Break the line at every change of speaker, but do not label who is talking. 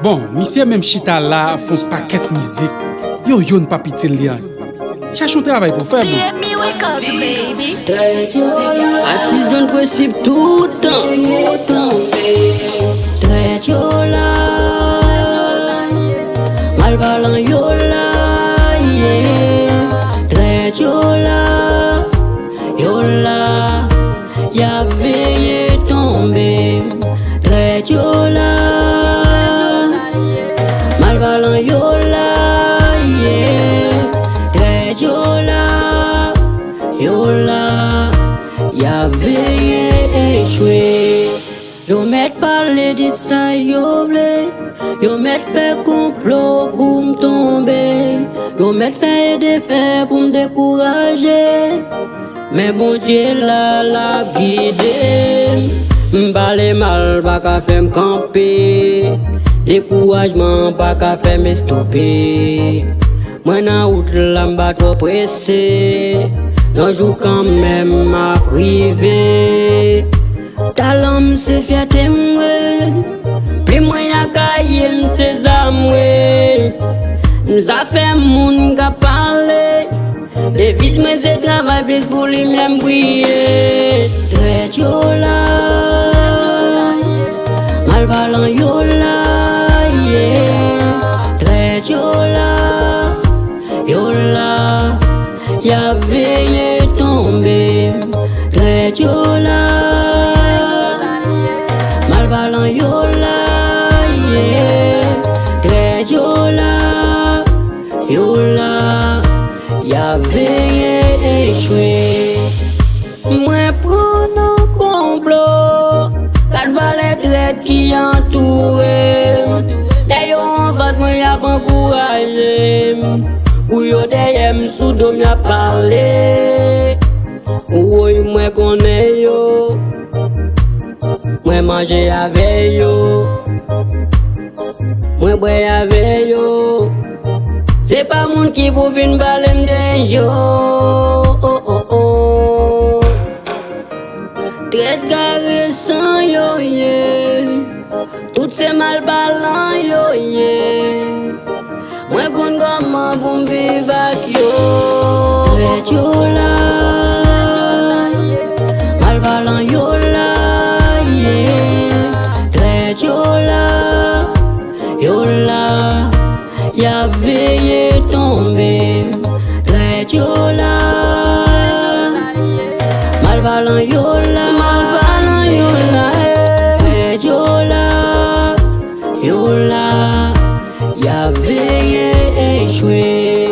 Bon, monsieur même chita là font paquet de musique. Yo yon pas petit lien. Cherche un travail pour faire.
Let me wake up, baby.
Artiste donne possible tout le temps. Traite yola, mal parlant yola, yeah. Traite yola, yola, y'a veillé tomber. Traite yola, mal parlant yola, yeah. Traite yola, yola, y'a veillé échoué. Yo met parler de ça, yo blé. Yo met fait complot pour m'tomber. Yo met fait des faits pour me décourager. Mais bon Dieu la guide. M'balé mal, pas qu'à faire m'camper. Découragement, pas qu'à faire me stopper. Moi na out la m'bat trop pressé. Un jour quand même m'a privé. Talent c'est fierté moué. Plus moyen cahier c'est amoué. Nous a fait moun ka parler. Des vis mais c'est travail plus pour lui même briller. Traite yola, mal parlant yola, yeah. Traite yola, yola, y'a veillé tomber. Traite yola, mal parlant yola, yeah. Traite yola, yola, y'a veillé échoué. Moi prends un complot, 4 balais traite qui entouré. D'ailleurs on va moi y'a pas encouragé. Ou yo derrière sous dos m'a parlé. Oui moi connais yo. Moi manger avec yo. Moi boire avec yo. C'est pas moun qui pour venir balem de yo. Oh oh oh. Traite caressant yo yeah. Tout ces mal ballant yo yeah. Moi kon comment pour vivre avec yo. Traite yola, mal ballant yola, yeah. Traite yola, yola, y'a veillé tomber. Traite yola, mal parlant yola, traite yola, yola, y'a veillé échoué.